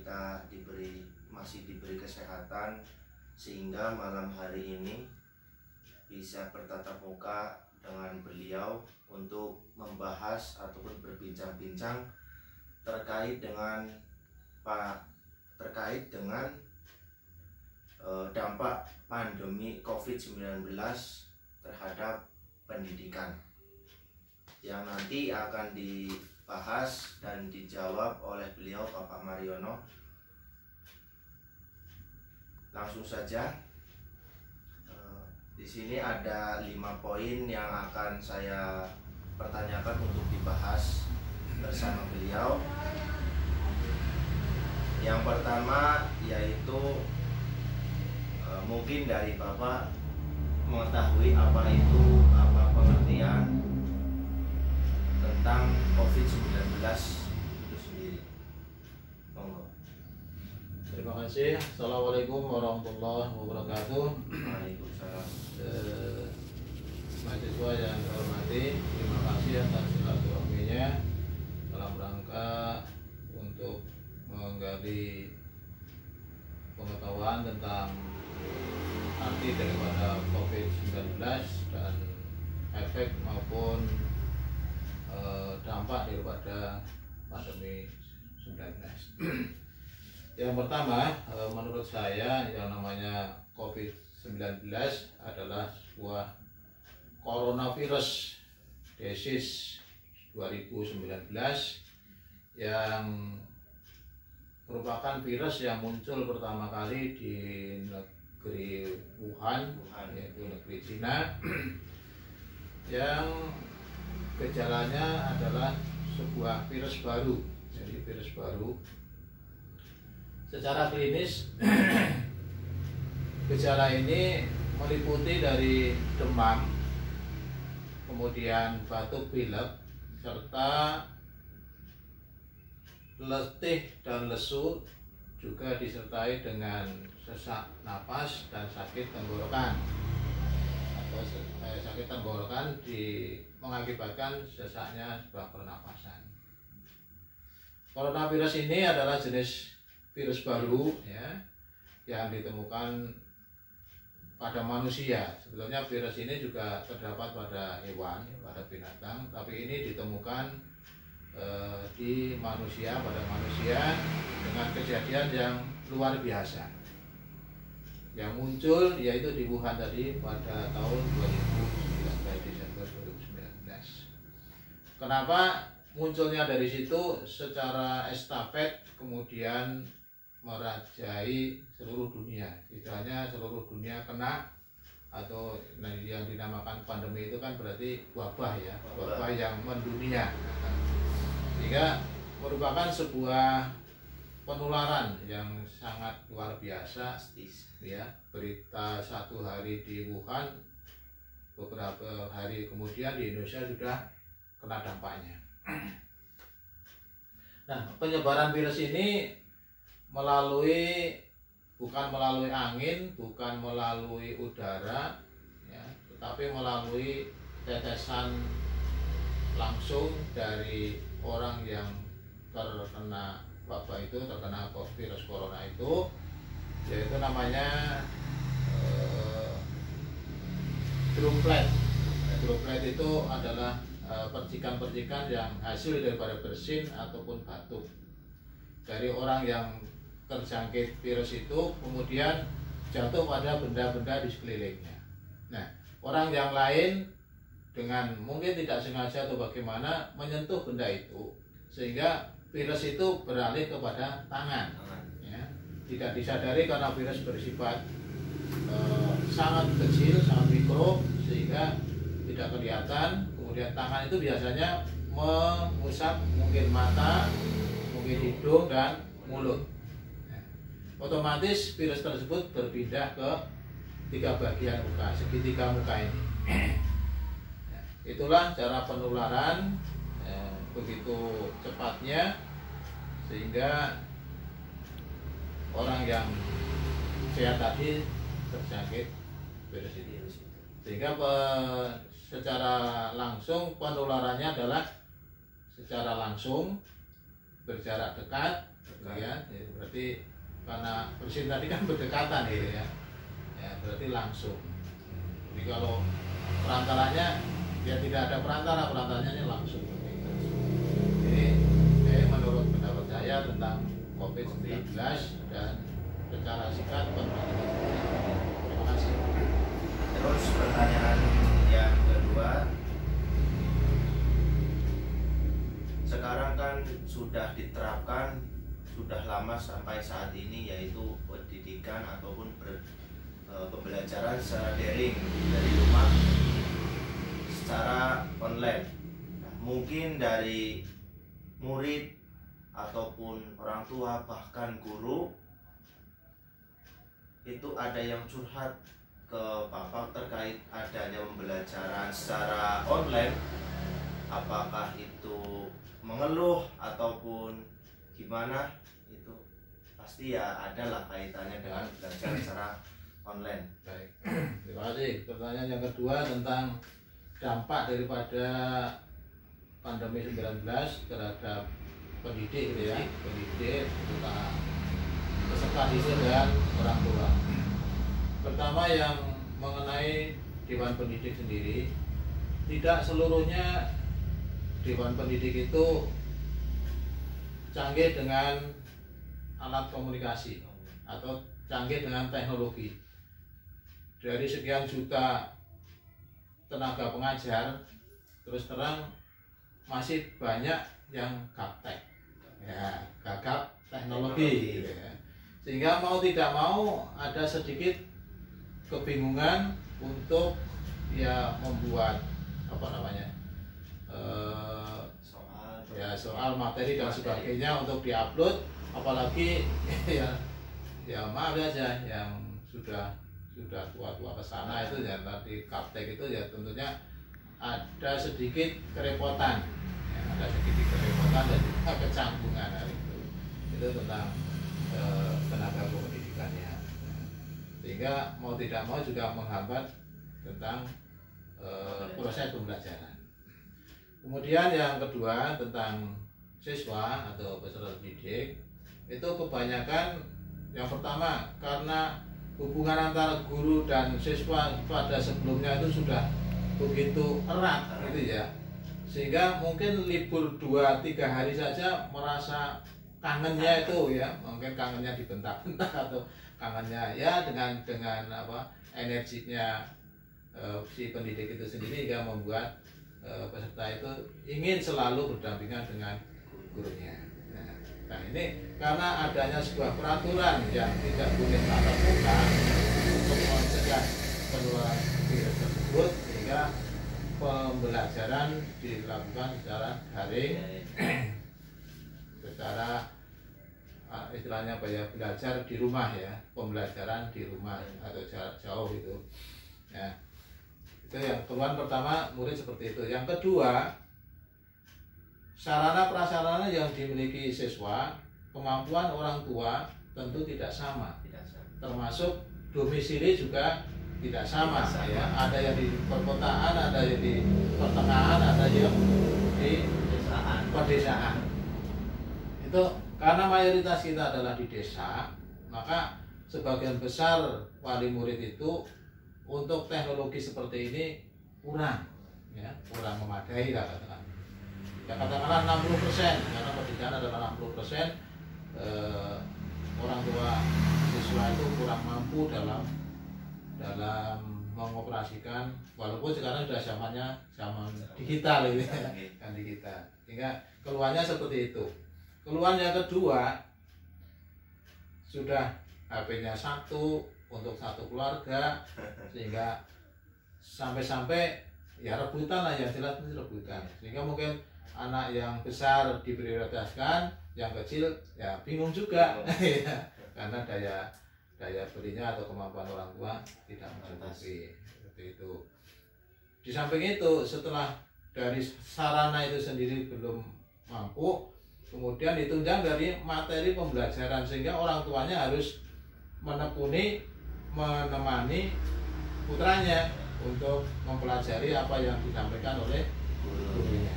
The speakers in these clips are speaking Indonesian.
kita masih diberi kesehatan sehingga malam hari ini bisa bertatap muka dengan beliau untuk membahas ataupun berbincang-bincang terkait dengan dampak pandemi COVID-19 terhadap pendidikan, yang nanti akan dibahas dan dijawab oleh beliau, Bapak Mariono. Langsung saja, di sini ada 5 poin yang akan saya pertanyakan untuk dibahas bersama beliau. Yang pertama yaitu mungkin dari Bapak mengetahui apa pengertian tentang COVID-19 itu sendiri. Monggo. Terima kasih. Assalamualaikum warahmatullahi wabarakatuh. Waalaikumsalam. Mahasiswa yang saya hormati, terima kasih atas silaturahminya dalam rangka untuk menggali pengetahuan tentang arti daripada COVID-19 dan efek maupun dampak daripada pandemi 19. Yang pertama, menurut saya yang namanya COVID-19 adalah sebuah coronavirus disease 2019 yang merupakan virus yang muncul pertama kali di negeri Wuhan, yaitu negeri Cina, yang gejalanya adalah sebuah virus baru. Jadi virus baru secara klinis gejala ini meliputi dari demam, kemudian batuk pilek, serta letih dan lesu, juga disertai dengan sesak napas dan sakit tenggorokan atau sakit tenggorokan mengakibatkan sesaknya sebuah pernapasan. Coronavirus ini adalah jenis virus baru ya, yang ditemukan pada manusia. Sebetulnya virus ini juga terdapat pada hewan, pada binatang, tapi ini ditemukan di manusia, pada manusia, dengan kejadian yang luar biasa yang muncul yaitu di Wuhan tadi pada tahun 2019, Desember 2019. Kenapa munculnya dari situ? Secara estafet kemudian merajai seluruh dunia. Tidak hanya seluruh dunia kena, atau yang dinamakan pandemi itu kan berarti wabah ya, wabah yang mendunia, sehingga merupakan sebuah penularan yang sangat luar biasa ya. Berita 1 hari di Wuhan, beberapa hari kemudian di Indonesia sudah kena dampaknya. Nah, penyebaran virus ini bukan melalui angin, bukan melalui udara ya, tetapi melalui tetesan langsung dari orang yang terkena wabah itu, terkena virus corona itu, yaitu namanya droplet. Droplet itu adalah percikan-percikan yang hasil daripada bersin ataupun batuk dari orang yang terjangkit virus itu, kemudian jatuh pada benda-benda di sekelilingnya. Nah, orang yang lain dengan mungkin tidak sengaja atau bagaimana menyentuh benda itu, sehingga virus itu beralih kepada tangan ya. Tidak disadari karena virus bersifat sangat kecil, sangat mikro, sehingga tidak kelihatan. Kemudian tangan itu biasanya mengusap mungkin mata, mungkin hidung dan mulut. Otomatis virus tersebut berpindah ke 3 bagian muka, segitiga muka ini. Itulah cara penularan begitu cepatnya, sehingga orang yang sehat tadi terjangkit virus ini. Sehingga secara langsung penularannya adalah secara langsung, berjarak dekat, ya, berarti karena bersin tadi kan berdekatan gitu ya, ya berarti langsung. Jadi kalau perantaranya ya tidak ada perantaranya langsung. Ini menurut pendapat saya tentang COVID-19 dan secara singkat penelitian. Terima kasih. Terus pertanyaan yang kedua, sekarang kan sudah diterapkan sudah lama sampai saat ini, yaitu pendidikan ataupun pembelajaran secara daring dari rumah secara online. Nah, mungkin dari murid ataupun orang tua bahkan guru itu ada yang curhat ke Bapak terkait adanya pembelajaran secara online, apakah itu mengeluh ataupun gimana, itu pasti ya ada lah kaitannya dengan belajar secara online. Baik, terima kasih. Pertanyaan yang kedua tentang dampak daripada pandemi 19 terhadap pendidik gitu ya, pendidik tentang peserta didik dan orang tua. Pertama yang mengenai Dewan Pendidik sendiri, tidak seluruhnya Dewan Pendidik itu canggih dengan alat komunikasi atau canggih dengan teknologi. Dari sekian juta tenaga pengajar, terus terang masih banyak yang gaptek, ya, gagap teknologi, gitu ya. Sehingga mau tidak mau ada sedikit kebingungan untuk ya membuat apa namanya soal materi dan sebagainya untuk diupload, apalagi ya maaf aja yang sudah tua-tua ke sana itu ya, nanti kaptek itu ya tentunya ada sedikit kerepotan ya, ada sedikit kerepotan dan juga kecanggungan itu tentang tenaga pendidikannya, sehingga mau tidak mau juga menghambat tentang proses pembelajaran. Kemudian yang kedua tentang siswa atau peserta didik, itu kebanyakan yang pertama karena hubungan antara guru dan siswa pada sebelumnya itu sudah begitu erat gitu ya, sehingga mungkin libur 2-3 hari saja merasa kangennya itu ya, mungkin kangennya dibentak-bentak atau kangennya ya dengan apa energinya si pendidik itu sendiri yang membuat peserta itu ingin selalu berdampingan dengan gurunya. Nah ini karena adanya sebuah peraturan yang tidak boleh tatap muka untuk mencegah penularan virus tersebut, sehingga pembelajaran dilakukan secara daring, secara istilahnya apa ya, belajar di rumah ya, pembelajaran di rumah atau jarak jauh itu. Ya, itu yang keluhan pertama murid seperti itu. Yang kedua, sarana prasarana yang dimiliki siswa, kemampuan orang tua tentu tidak sama, termasuk domisili juga tidak sama, ya. Ada yang di perkotaan, ada yang di pertengahan, ada yang di pedesaan. Itu karena mayoritas kita adalah di desa, maka sebagian besar wali murid itu untuk teknologi seperti ini kurang, ya, kurang memadai lah katakan. Ya katakanlah 60%, karena pendidikan adalah 60%, orang tua siswa itu kurang mampu dalam mengoperasikan, walaupun sekarang sudah zaman digital ini kan digital. Sehingga keluhannya seperti itu. Keluhan yang kedua, sudah HP-nya satu untuk satu keluarga, sehingga sampai-sampai ya rebutan lah, yang jelas itu rebutan, sehingga mungkin anak yang besar diprioritaskan, yang kecil ya bingung juga karena daya belinya atau kemampuan orang tua tidak mencukupi, seperti itu. Di samping itu, setelah dari sarana itu sendiri belum mampu, kemudian ditunjang dari materi pembelajaran, sehingga orang tuanya harus menemani putranya untuk mempelajari apa yang disampaikan oleh gurunya.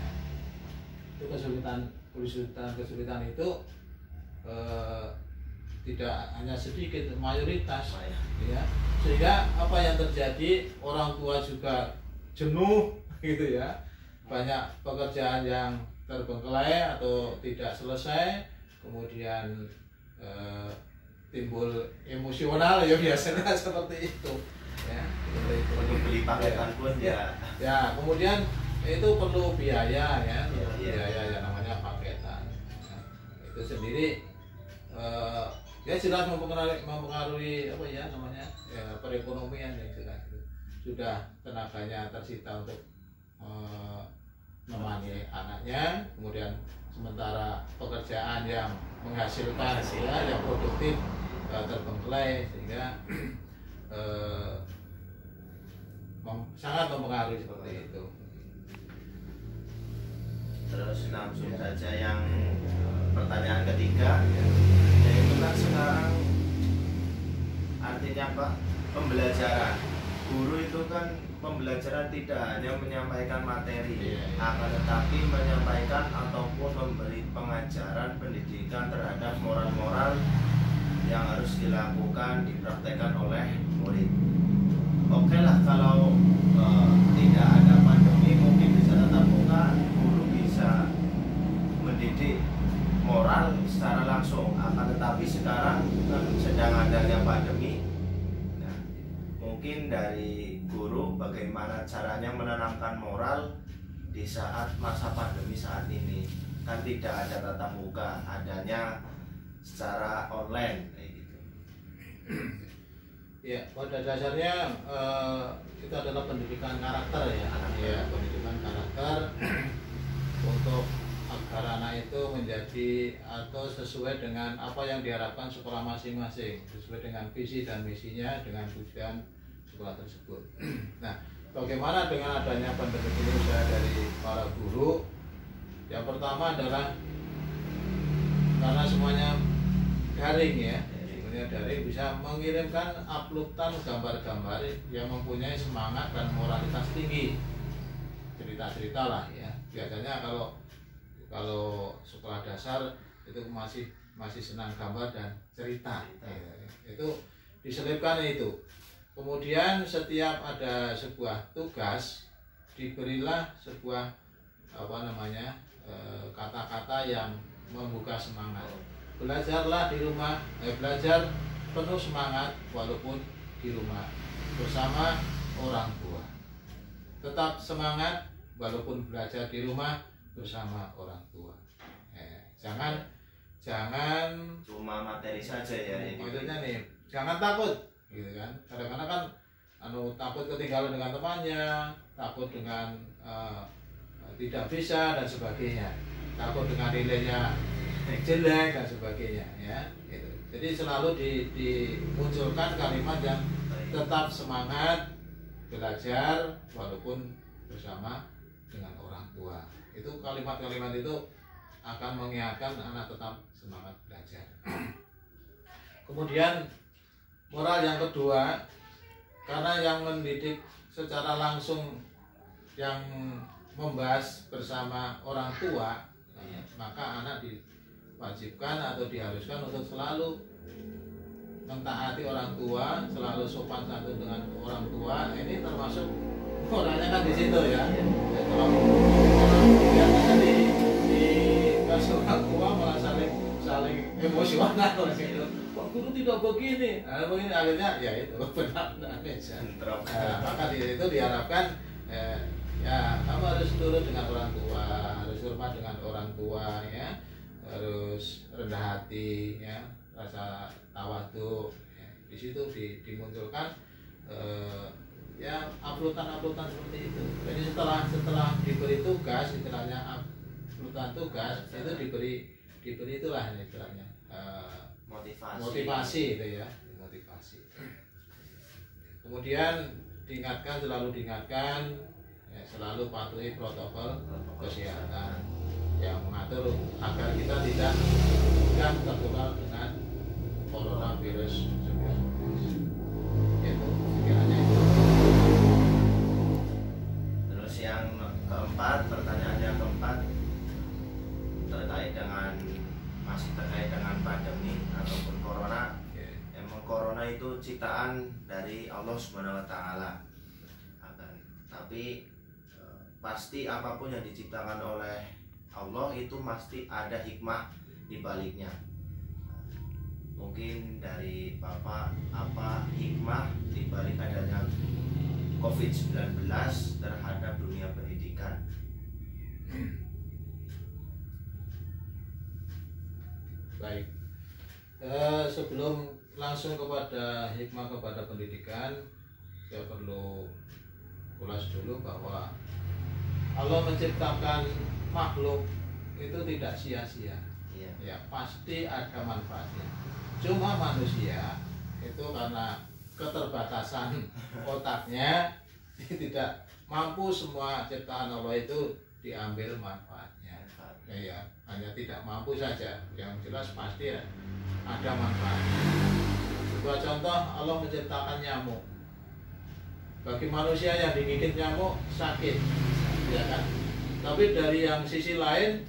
Itu kesulitan itu tidak hanya sedikit, mayoritas, ya. Sehingga apa yang terjadi, orang tua juga jenuh gitu ya, banyak pekerjaan yang terbengkelai atau tidak selesai, kemudian timbul emosional ya biasanya seperti itu ya. Perlu beli paketan pun ya. Ya, kemudian itu perlu biaya ya, biaya yang namanya paketan. Nah, itu sendiri ya jelas mempengaruhi apa ya namanya ya, perekonomian yang jelas itu. Sudah tenaganya tersita untuk menemani anaknya, kemudian sementara pekerjaan yang menghasilkan ya, yang produktif terbengkelai, sehingga sangat mempengaruhi seperti itu. Terus langsung saja yang pertanyaan ketiga, yaitu kan sekarang artinya apa? Pembelajaran. Guru itu kan pembelajaran tidak hanya menyampaikan materi, akan tetapi menyampaikan ataupun memberi pengajaran pendidikan terhadap moral-moral yang harus dilakukan, dipraktekkan oleh murid. Oke lah, kalau tidak ada pandemi mungkin bisa tatap muka, guru bisa mendidik moral secara langsung. Akan tetapi sekarang kan sedang adanya pandemi. Nah, mungkin dari guru bagaimana caranya menanamkan moral di saat masa pandemi saat ini. Kan tidak ada tatap muka, adanya secara online kayak gitu. Ya, pada dasarnya itu adalah pendidikan karakter ya, pendidikan karakter untuk agar anak itu menjadi atau sesuai dengan apa yang diharapkan sekolah masing-masing, sesuai dengan visi dan misinya, dengan tujuan sekolah tersebut. Nah, bagaimana dengan adanya pandemi ini usaha dari para guru? Yang pertama adalah karena semuanya daring ya, daring bisa mengirimkan uploadan gambar-gambar yang mempunyai semangat dan moralitas tinggi, cerita-cerita lah ya. Biasanya kalau sekolah dasar itu masih senang gambar dan cerita ya. Itu diselipkan itu. Kemudian setiap ada sebuah tugas diberilah sebuah kata-kata yang membuka semangat. Belajarlah di rumah, belajar penuh semangat walaupun di rumah bersama orang tua. Tetap semangat walaupun belajar di rumah bersama orang tua. Jangan cuma materi saja ya. Maksudnya nih, jangan takut, gitu kan? Kadang-kadang kan takut ketinggalan dengan temannya, takut dengan tidak bisa dan sebagainya, takut dengan nilainya jelek dan sebagainya ya gitu. Jadi selalu dimunculkan kalimat yang tetap semangat belajar walaupun bersama dengan orang tua. Itu kalimat-kalimat itu akan mengingatkan anak tetap semangat belajar. Kemudian moral yang kedua, karena yang mendidik secara langsung yang membahas bersama orang tua, maka anak diwajibkan atau diharuskan untuk selalu mentaati orang tua, selalu sopan santun dengan orang tua. Ini termasuk moralnya kan di situ ya. Kalau biasanya di orang tua malah saling emosional gitu. Kok guru tidak begini? Begini akhirnya ya itu benar-benar aja. Maka itu diharapkan ya kamu harus turut dengan orang tua, harus hormat dengan orang tua ya, harus rendah hati ya, rasa tawadhu ya. Di situ dimunculkan ya uploadan seperti itu. Jadi setelah diberi tugas, istilahnya uploadan tugas itu diberi itulah istilahnya motivasi itu ya, motivasi. Kemudian selalu diingatkan ya, selalu patuhi protokol kesehatan yang mengatur agar kita tidak tertular dengan coronavirus 19. Itu sekiranya itu. Terus yang keempat, pertanyaannya keempat masih terkait dengan pandemi. ciptaan dari Allah Subhanahu wa taala. Tapi pasti apapun yang diciptakan oleh Allah itu pasti ada hikmah di baliknya. Mungkin dari Bapak apa hikmah di balik adanya COVID-19 terhadap dunia pendidikan? Baik, sebelum langsung kepada hikmah kepada pendidikan, saya perlu ulas dulu bahwa Allah menciptakan makhluk itu tidak sia-sia. Ya, pasti ada manfaatnya. Cuma manusia itu karena keterbatasan otaknya tidak mampu semua ciptaan Allah itu diambil manfaatnya. Ya, hanya tidak mampu saja. Yang jelas pasti ada manfaatnya. Sebuah contoh, Allah menciptakan nyamuk. Bagi manusia yang digigit nyamuk sakit, ya kan? Tapi dari yang sisi lain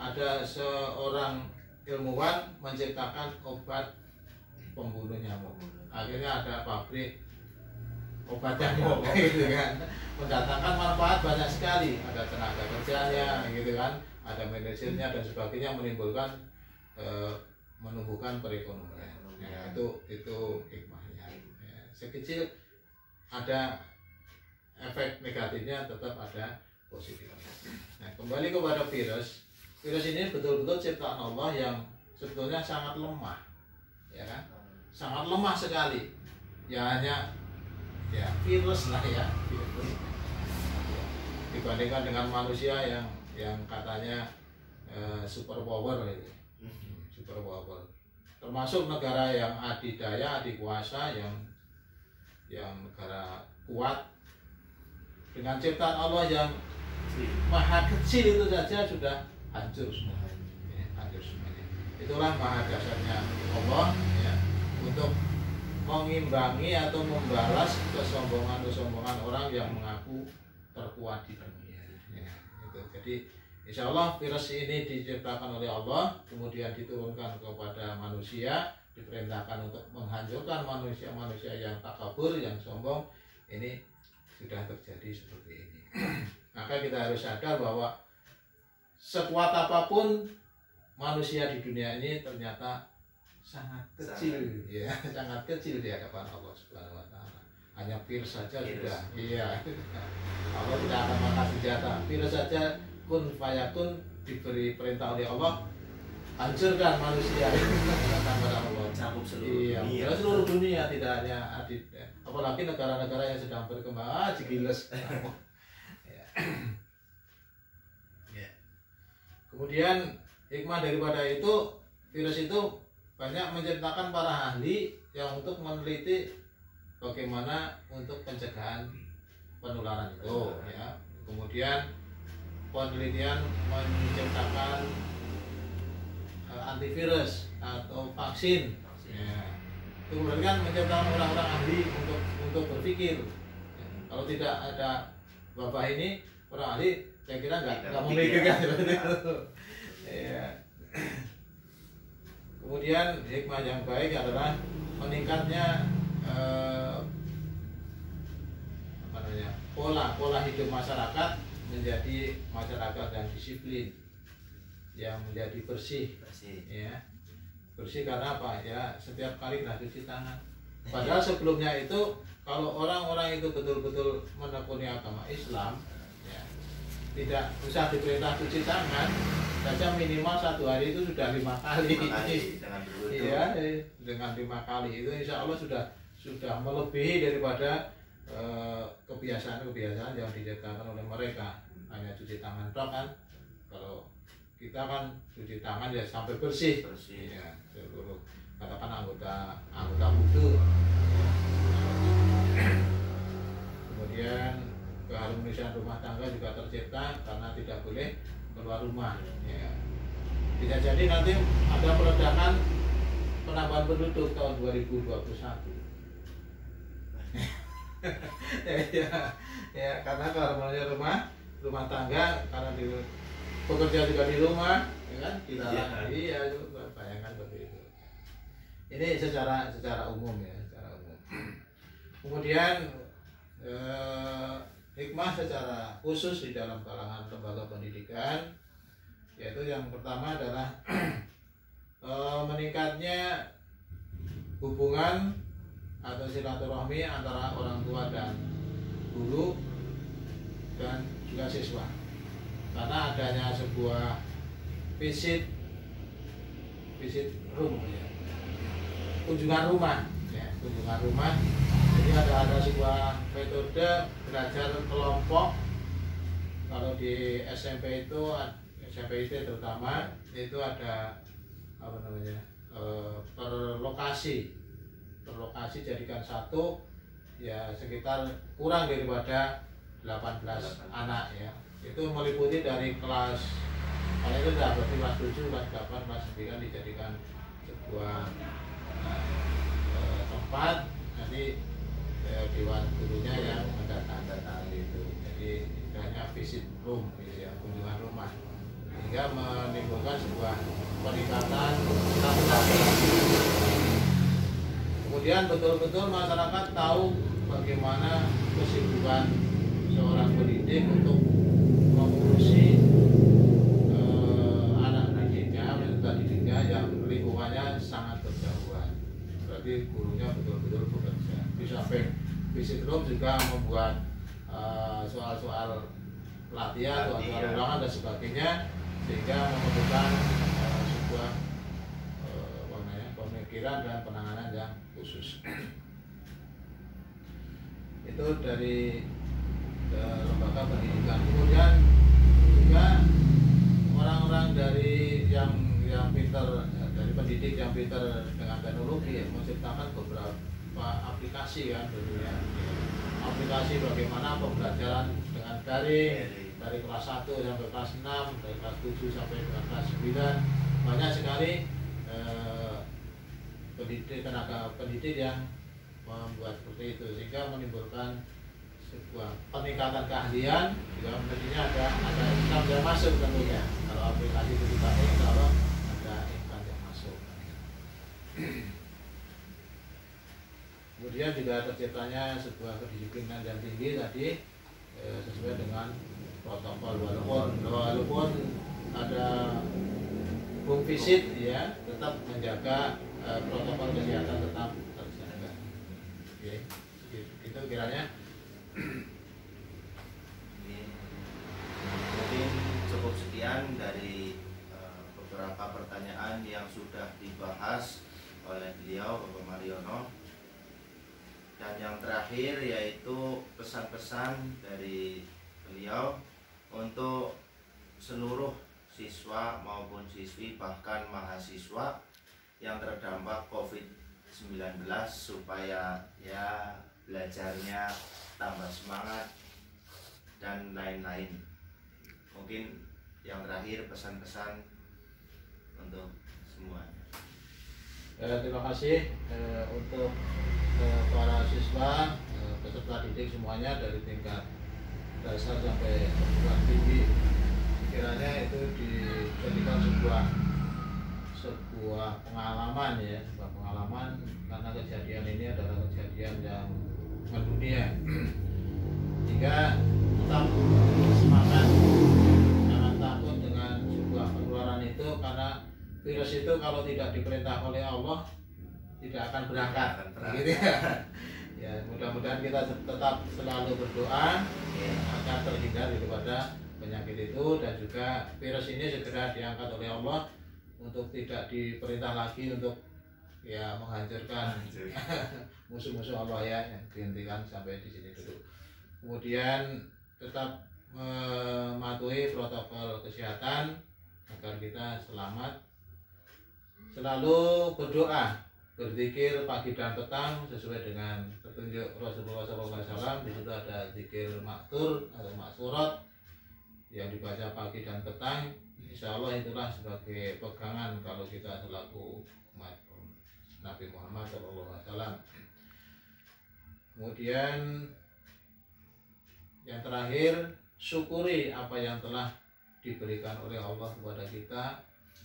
ada seorang ilmuwan menciptakan obat pembunuh nyamuk. Akhirnya ada pabrik obat nyamuk, gitu kan? Mendatangkan manfaat banyak sekali. Ada tenaga kerjanya, gitu kan? Ada manajernya dan sebagainya, menimbulkan menumbuhkan perekonomian. Ya, itu hikmahnya. Ya, sekecil ada efek negatifnya, tetap ada positifnya. Nah, kembali kepada virus. Virus ini betul-betul ciptaan Allah yang sebetulnya sangat lemah, ya kan? Sangat lemah sekali. Ya hanya ya virus lah ya, virus. Dibandingkan dengan manusia yang katanya super power itu. Super power. Termasuk negara yang adidaya, adikuasa, yang negara kuat dengan ciptaan Allah yang maha kecil itu saja sudah hancur semua. Ya, hancur semuanya. Itulah maha dasarnya Allah ya, untuk mengimbangi atau membalas kesombongan orang yang mengaku terkuat di dunia. Ya, itu. Jadi insya Allah virus ini diciptakan oleh Allah, kemudian diturunkan kepada manusia, diperintahkan untuk menghancurkan manusia-manusia yang takabur, yang sombong. Ini sudah terjadi seperti ini. Maka kita harus sadar bahwa sekuat apapun manusia di dunia ini ternyata sangat kecil, ya, sangat kecil di hadapan Allah Subhanahu wa taala. Hanya virus saja sudah, iya. Allah tidak akan makan senjata. Virus saja kun fayakun diberi perintah oleh Allah, hancurkan manusia kepada Allah, cakup seluruh dunia. Seluruh dunia, tidak hanya adit, apalagi negara-negara yang sedang berkembang, giles. Ya. Ya. Kemudian hikmah daripada itu, virus itu banyak menciptakan para ahli yang untuk meneliti bagaimana untuk pencegahan penularan itu, ya. Kemudian penelitian menciptakan antivirus atau vaksin. Ya. Itu berarti kan menciptakan orang-orang ahli untuk berpikir. Ya. Kalau tidak ada bapak ini, orang ahli, saya kira nggak memikirkan seperti itu. Ya. Kemudian hikmah yang baik adalah meningkatnya pola hidup masyarakat menjadi masyarakat yang disiplin, yang menjadi bersih. Ya. Bersih karena apa? Ya, setiap kali kena cuci tangan. Padahal sebelumnya itu kalau orang-orang itu betul-betul menekuni agama Islam, ya, tidak usah diperintah cuci tangan, saja minimal satu hari itu sudah 5 kali. Iya, dengan 5 kali itu insya Allah sudah melebihi daripada kebiasaan-kebiasaan yang diciptakan oleh mereka. Hanya cuci tangan tok kan. Kalau kita kan cuci tangan ya sampai bersih. Ya, seluruh katakan anggota wudhu. Kemudian keharmonisan rumah tangga juga tercipta karena tidak boleh keluar rumah. Ya. Bisa jadi nanti ada peledakan penambahan penduduk tahun 2021. ya, karena keharmonisan rumah tangga karena bekerja juga di rumah, ya kan? Dilarang. Iya, bayangkan seperti itu. Ini secara umum ya, secara umum. Kemudian hikmah secara khusus di dalam kalangan lembaga pendidikan, yaitu yang pertama adalah meningkatnya hubungan atau silaturahmi antara orang tua dan guru dan juga siswa, karena adanya sebuah visit room ya, kunjungan rumah ya, kunjungan rumah. Jadi ada sebuah metode belajar kelompok. Kalau di SMP itu terutama itu ada apa namanya, per lokasi jadikan satu ya, sekitar kurang daripada 18 anak ya. Itu meliputi dari kelas, kalau itu sudah berarti kelas 7, kelas 8, kelas 9 dijadikan sebuah tempat, nanti dewan gurunya yang mendatangi itu. Jadi istilahnya visit room gitu ya, kunjungan rumah, sehingga menimbulkan sebuah peningkatan silaturahmi. Kemudian betul-betul masyarakat tahu bagaimana kesibukan seorang pendidik untuk mengurusi anak didiknya, peserta didiknya yang lingkungannya sangat berjauhan. Berarti gurunya betul-betul bekerja. Di samping visit room juga membuat soal-soal latihan, soal-soal ulangan dan sebagainya, sehingga memerlukan sebuah pemikiran dan penanganan yang khusus. Itu dari lembaga pendidikan. Kemudian juga orang-orang dari yang pintar, dari pendidik yang pintar dengan teknologi, menciptakan beberapa aplikasi kan tentunya. Aplikasi bagaimana pembelajaran dengan daring dari kelas 1 sampai kelas 6, dari kelas 7 sampai dengan kelas 9. Banyak sekali tenaga pendidik yang membuat seperti itu, sehingga menimbulkan sebuah peningkatan keahlian. Juga tentunya ada income yang masuk tentunya. Kalau aplikasi itu dipakai, kalau ada income yang masuk. Kemudian juga terciptanya sebuah kedisiplinan yang tinggi tadi, sesuai dengan protokol, walaupun ada home visit ya, tetap menjaga protokol kesehatan tetap terjaga. Oke, itu kiranya. Mungkin cukup sekian dari beberapa pertanyaan yang sudah dibahas oleh beliau, Bapak Mariono. Dan yang terakhir yaitu pesan-pesan dari beliau untuk seluruh siswa maupun siswi, bahkan mahasiswa yang terdampak COVID-19, supaya ya belajarnya tambah semangat dan lain-lain. Mungkin yang terakhir pesan-pesan untuk semuanya. Terima kasih untuk para siswa, peserta didik semuanya dari tingkat dasar sampai perguruan tinggi. Kiranya itu dijadikan sebuah pengalaman ya, sebuah pengalaman, karena kejadian ini adalah kejadian yang mendunia. Jika tetap semangat, jangan takut dengan sebuah penularan itu, karena virus itu kalau tidak diperintah oleh Allah tidak akan berangkat. Gitu ya. Ya, mudah-mudahan kita tetap selalu berdoa agar terhindar daripada penyakit itu, dan juga virus ini segera diangkat oleh Allah untuk tidak diperintah lagi untuk ya menghancurkan musuh-musuh Allah ya, yang dihentikan sampai di sini dulu. Kemudian tetap mematuhi protokol kesehatan agar kita selamat. Selalu berdoa, berzikir pagi dan petang sesuai dengan petunjuk Rasulullah SAW. Di situ ada zikir maktur atau maksurat yang dibaca pagi dan petang. Insya Allah itulah sebagai pegangan kalau kita selaku umat Nabi Muhammad SAW. Kemudian yang terakhir, syukuri apa yang telah diberikan oleh Allah kepada kita,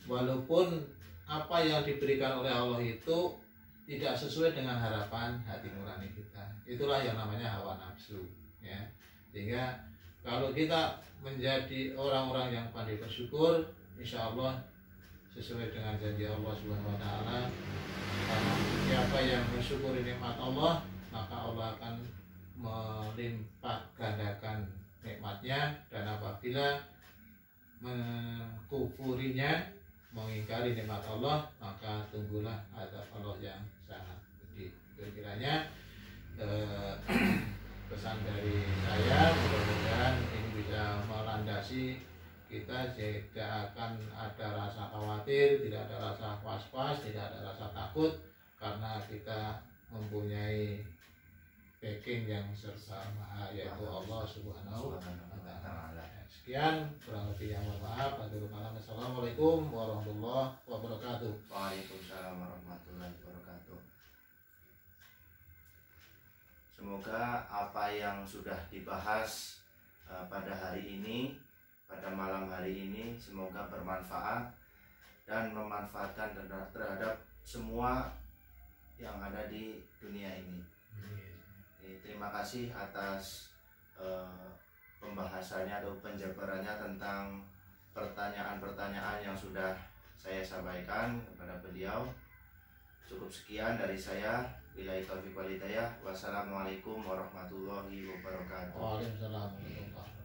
walaupun apa yang diberikan oleh Allah itu tidak sesuai dengan harapan hati nurani kita. Itulah yang namanya hawa nafsu, ya. Sehingga kalau kita menjadi orang-orang yang pandai bersyukur, insya Allah sesuai dengan janji Allah Subhanahu Wa Taala. Karena siapa yang mensyukuri nikmat Allah, maka Allah akan melimpah gandakan nikmatnya, dan apabila mengkufurinya, mengingkari nikmat Allah, maka tunggulah azab Allah yang sangat pedih. Kiranya pesan dari saya, mudah-mudahan ini bisa melandasi kita, tidak akan ada rasa khawatir, tidak ada rasa was-was, tidak ada rasa takut, karena kita mempunyai backing yang bersama, yaitu Allah Subhanahu wa Ta'ala. Sekian, kurang lebih yang mohon maaf. Assalamualaikum warahmatullahi wabarakatuh. Waalaikumsalam warahmatullahi wabarakatuh. Semoga apa yang sudah dibahas pada hari ini, pada malam hari ini, semoga bermanfaat dan memanfaatkan terhadap semua yang ada di dunia ini. Terima kasih atas pembahasannya atau penjabarannya tentang pertanyaan-pertanyaan yang sudah saya sampaikan kepada beliau. Cukup sekian dari saya. Billahi taufiq wal hidayah. Wassalamualaikum warahmatullahi wabarakatuh. Waalaikumsalam warahmatullahi wabarakatuh.